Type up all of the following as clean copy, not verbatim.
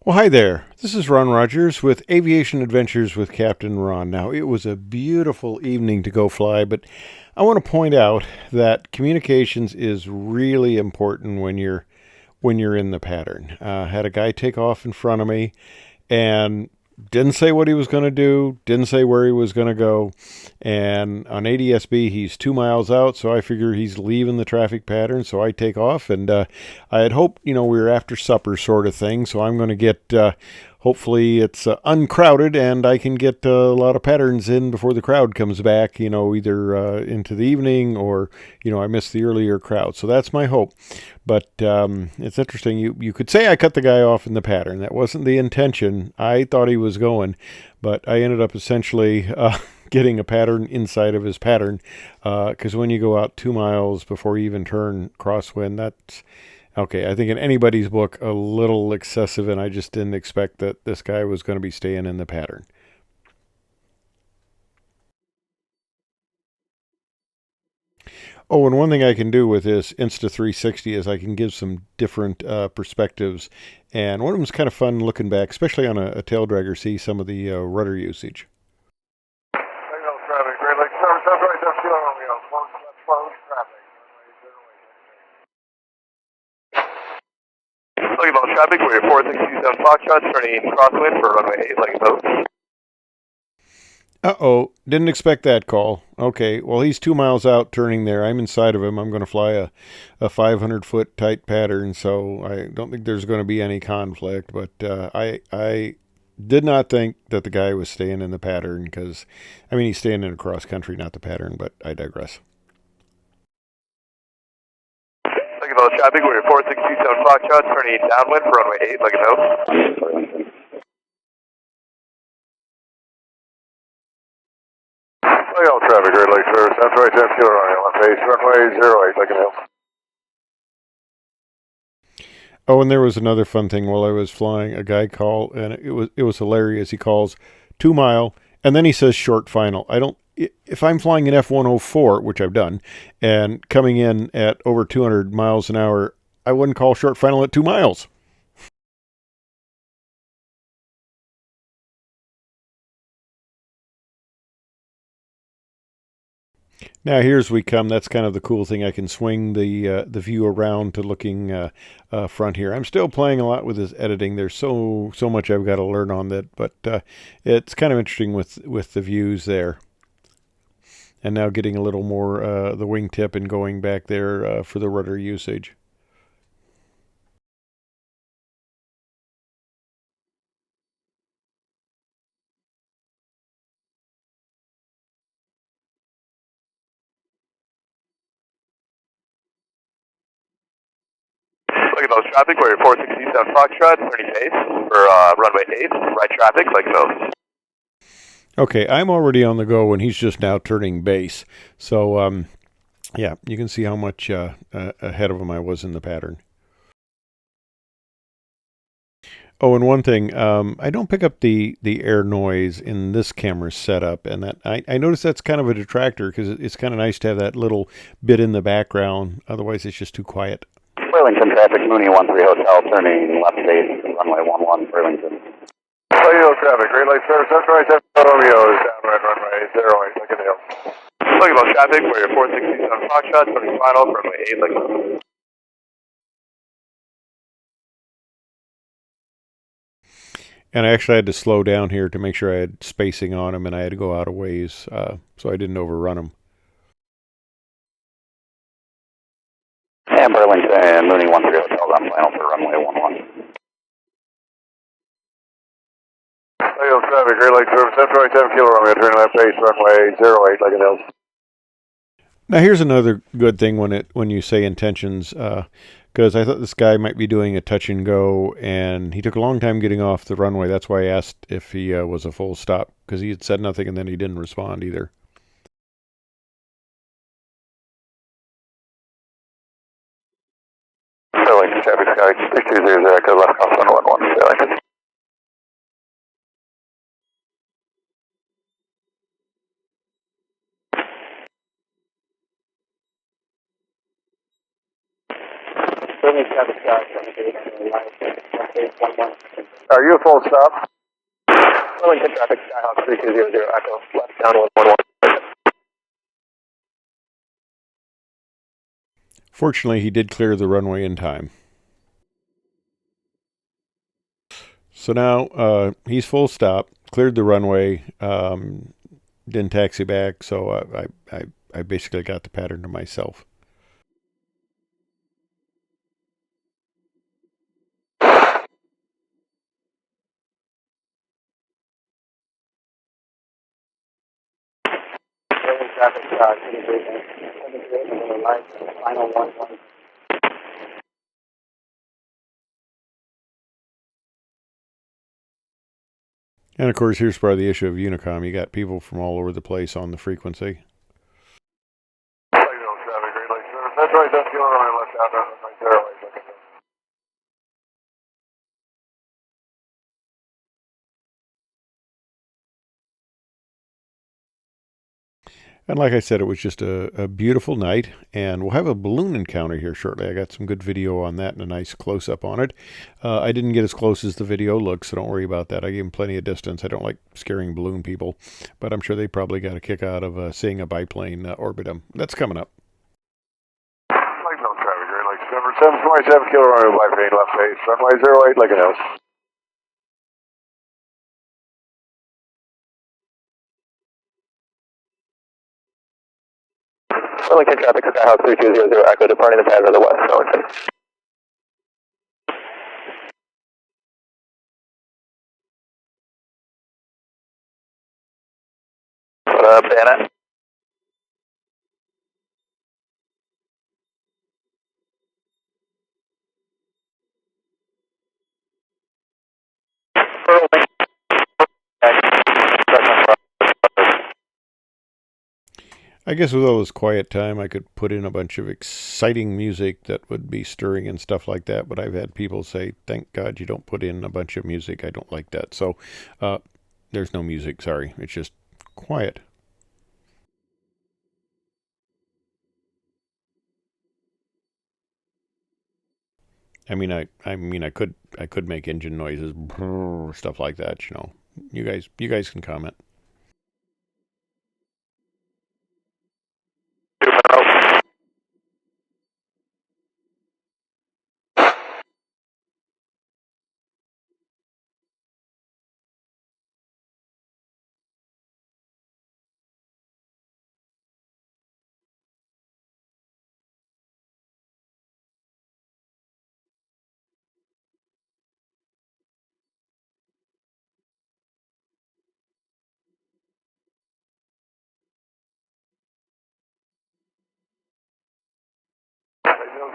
Well, hi there. This is Ron Rogers with Aviation Adventures with Captain Ron. Now, it was a beautiful evening to go fly, but I want to point out that communications is really important when you're in the pattern. Had a guy take off in front of me, and didn't say what he was going to do, didn't say where he was going to go. And on ADSB, he's 2 miles out, so I figure he's leaving the traffic pattern. So I take off, and I had hoped, we were after supper sort of thing. So I'm going to get, hopefully, it's uncrowded and I can get a lot of patterns in before the crowd comes back, either into the evening or, I missed the earlier crowd. So that's my hope. But it's interesting. You could say I cut the guy off in the pattern. That wasn't the intention. I thought he was going, but I ended up essentially getting a pattern inside of his pattern. Because when you go out 2 miles before you even turn crosswind, that's okay. I think in anybody's book, a little excessive, and I just didn't expect that this guy was going to be staying in the pattern. Oh, and one thing I can do with this Insta 360 is I can give some different perspectives. And one of them's kind of fun looking back, especially on a tail dragger, see some of the rudder usage. Signal traffic, Great Lakes Service, that's right, that's Kilo Romeo, close traffic. Looking about traffic, we're 4627 Foxtrot, turning crosswind for runway 8, like those. Uh-oh, didn't expect that call. Okay, well, he's 2 miles out turning there. I'm inside of him. I'm going to fly a 500-foot tight pattern, so I don't think there's going to be any conflict. But I did not think that the guy was staying in the pattern because, he's staying in a cross country, not the pattern, but I digress. Looking about traffic, we're 4627 Foxtrot, turning downwind for runway 8, like those. Signal traffic, Great Lakes Service, that's right, that's Kilo Romeo, left base, runway 08, like those. Oh, and there was another fun thing while I was flying. A guy called, and it was hilarious. He calls 2 mile, and then he says short final. I don't. If I'm flying an F-104, which I've done, and coming in at over 200 miles an hour, I wouldn't call short final at 2 miles. Now here's we come. That's kind of the cool thing. I can swing the view around to looking front here. I'm still playing a lot with this editing. There's so much I've got to learn on that, but it's kind of interesting with the views there. And now getting a little more the wingtip and going back there for the rudder usage. Looking about traffic, we're 4627 Foxtrot, turning base for runway 8, right traffic, like those. Okay, I'm already on the go, and he's just now turning base. So yeah, you can see how much ahead of him I was in the pattern. Oh, and one thing, I don't pick up the air noise in this camera setup, and that I notice that's kind of a detractor because it's kind of nice to have that little bit in the background. Otherwise, it's just too quiet. Burlington traffic, Mooney 13 Hotel, turning left base, runway 11, Burlington. Signal traffic, Great Lakes Service, that's right, that's Romeo is downwind runway 08, like a deal. Looking about traffic, we're 4627 Foxtrot, turning final for runway 8, like those. And I actually had to slow down here to make sure I had spacing on him, and I had to go out of ways so I didn't overrun him. And Burlington, Mooney 13 Hotel, on final for runway 11. Signal traffic, Great Lakes Service, that's right, 7 Kilo Romeo, turning left base, runway 08, like a deal. Now here's another good thing when you say intentions, because I thought this guy might be doing a touch and go, and he took a long time getting off the runway. That's why I asked if he was a full stop, because he had said nothing and then he didn't respond either. Burlington traffic, Sky 6200, echo left crosswind 11, Burlington. Are you a full stop? Wellington traffic, Skyhawk 3200 Echo, left down 111. Fortunately, he did clear the runway in time. So now he's full stop, cleared the runway, didn't taxi back, so I basically got the pattern to myself. Wellington traffic, 73, final 11. And of course, here's part of the issue of Unicom. You got people from all over the place on the frequency. Traffic, Great Lakes Service. That's right, that's the only one left out on my zero. And like I said, it was just a beautiful night, and we'll have a balloon encounter here shortly. I got some good video on that and a nice close-up on it. I didn't get as close as the video looks, so don't worry about that. I gave him plenty of distance. I don't like scaring balloon people, but I'm sure they probably got a kick out of seeing a biplane orbit them. That's coming up. Like no traffic, Great Lakes Service. 727 Kilo Romeo, biplane left base, runway 08, Lincoln Hills. Wellington traffic, Skyhawk 3200 Echo, departing the pattern of the west, Wellington. What up, Bannon? I guess with all this quiet time, I could put in a bunch of exciting music that would be stirring and stuff like that, but I've had people say, thank God you don't put in a bunch of music. I don't like that. So there's no music, sorry. It's just quiet. I could make engine noises, stuff like that. You guys can comment.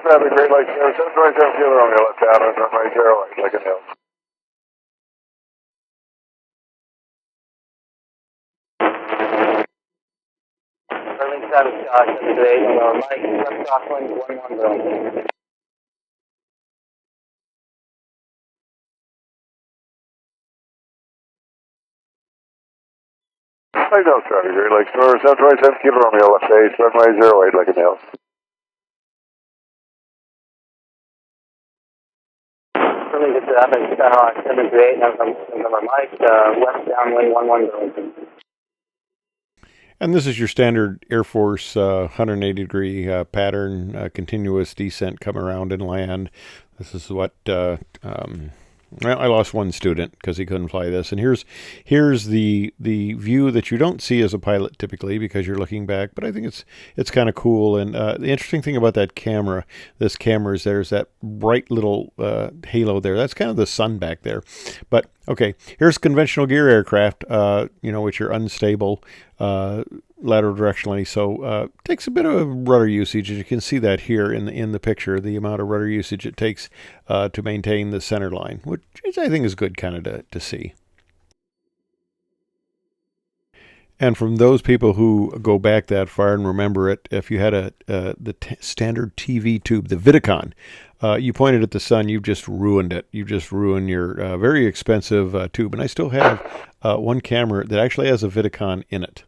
Traffic, Great Lakes Service. 727 Kilo Romeo, left out on runway 08, Lincoln Hills. Wellington traffic, 728, Mike, left crosswind 11 Burlington. Like no traffic, Great Lakes Service. 727 Kilo Romeo, left base, runway 08, Lincoln Hills. Wellington traffic, Skyhawk 738, November Mike, west downwind 11 Burlington. And this is your standard Air Force 180-degree pattern, continuous descent, come around and land. This is what well, I lost one student because he couldn't fly this. And here's the view that you don't see as a pilot typically because you're looking back. But I think it's kind of cool. And the interesting thing about that camera, this camera, is there's that bright little halo there. That's kind of the sun back there. But okay, here's conventional gear aircraft, which are unstable lateral directionally, so takes a bit of rudder usage, and you can see that here in the picture, the amount of rudder usage it takes to maintain the center line, which I think is good kind of to see. And from those people who go back that far and remember it, if you had the standard TV tube, the Vidicon, you pointed at the sun, you've just ruined it. You've just ruined your very expensive tube. And I still have one camera that actually has a Vidicon in it.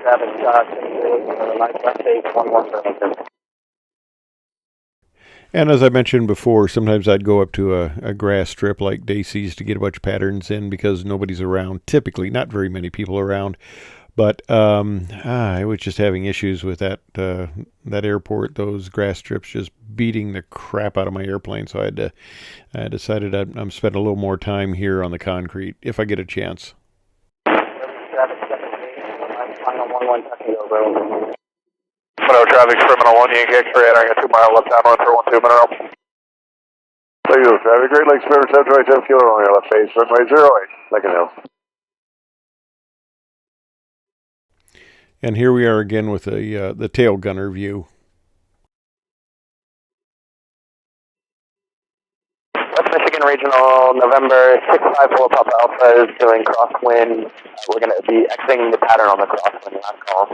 traffic, 738, right left base, 11 Burlington. And as I mentioned before, sometimes I'd go up to a grass strip like Dacey's to get a bunch of patterns in because nobody's around. Typically, not very many people around. But I was just having issues with that airport. Those grass strips just beating the crap out of my airplane. So I decided I'm spending a little more time here on the concrete if I get a chance. Traffic, 738, final 11, touching over. Whatever traffic, Criminal 1, Yankee X-ray, entering a 2 mile left downwind for 12 mineral. Lego traffic, Great Lakes River 727 Kilo Romeo, left base, runway 08, Lincoln Hills. And here we are again with the tail gunner view. West Michigan Regional, November 654 Papa Alpha is doing crosswind. We're going to be exiting the pattern on the crosswind last call.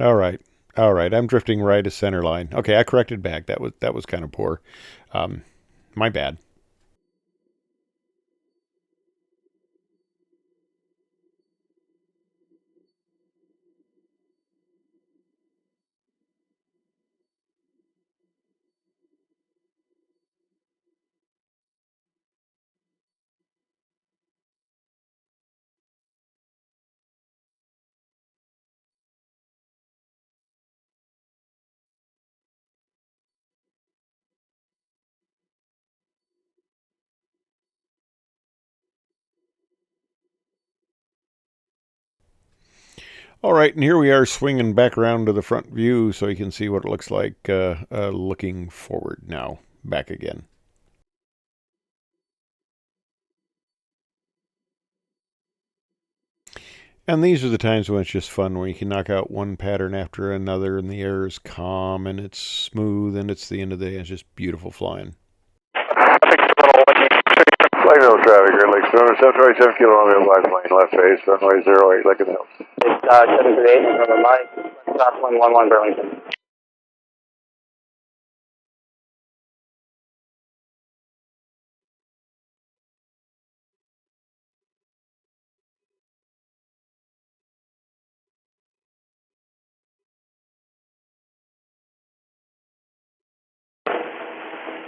All right, all right. I'm drifting right to center line. Okay, I corrected back. That was kind of poor. My bad. All right, and here we are swinging back around to the front view so you can see what it looks like looking forward now. Back again. And these are the times when it's just fun, where you can knock out one pattern after another, and the air is calm and it's smooth, and it's the end of the day. It's just beautiful flying. Lego traffic, Great Lakes River 727 Kilo Romeo, live lane, left base, runway 08, Lincoln Hills. It's 738, November Mike, crosswind 11 Burlington.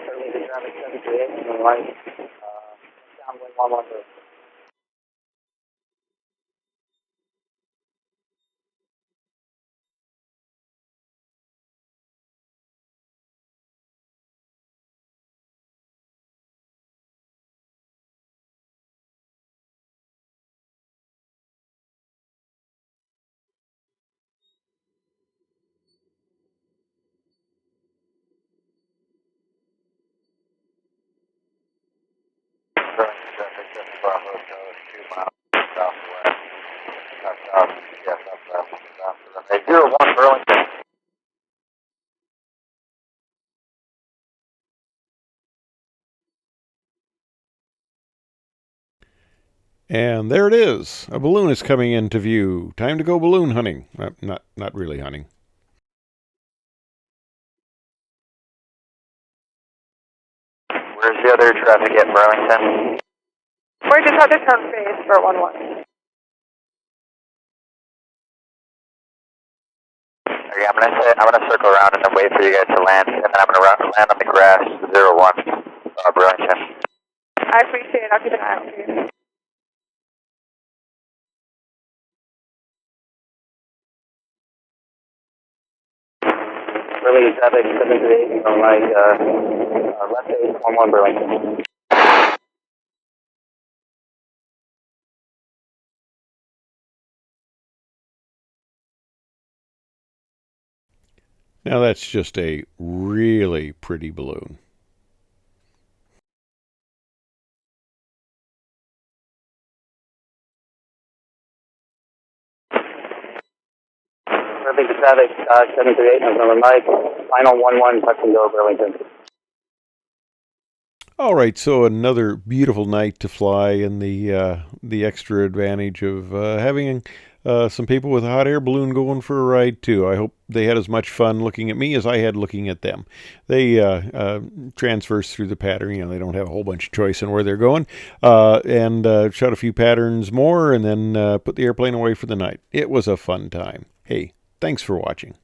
Burlington traffic, 738, November Mike, downwind 11 Burlington. Burlington traffic, 7 Bravo, 2 miles southwest, south, yeah, southwest, runway 01, Burlington. And there it is. A balloon is coming into view. Time to go balloon hunting. Not really hunting. Where's the other traffic at Burlington? We just had to turn base for 11. Okay, I'm gonna circle around and then wait for you guys to land, and then I'm gonna land on the grass, 01, Burlington. I appreciate it. I'll keep an eye out for you. Burlington traffic, 738, from like, left base, 11 Burlington. Now that's just a really pretty balloon. Perfect traffic, 738 November Mike, final 11, touch and go, Burlington. All right, so another beautiful night to fly, and the extra advantage of having some people with a hot air balloon going for a ride too. I hope they had as much fun looking at me as I had looking at them. They transverse through the pattern. You know, they don't have a whole bunch of choice in where they're going, and shot a few patterns more, and then put the airplane away for the night. It was a fun time. Hey, thanks for watching.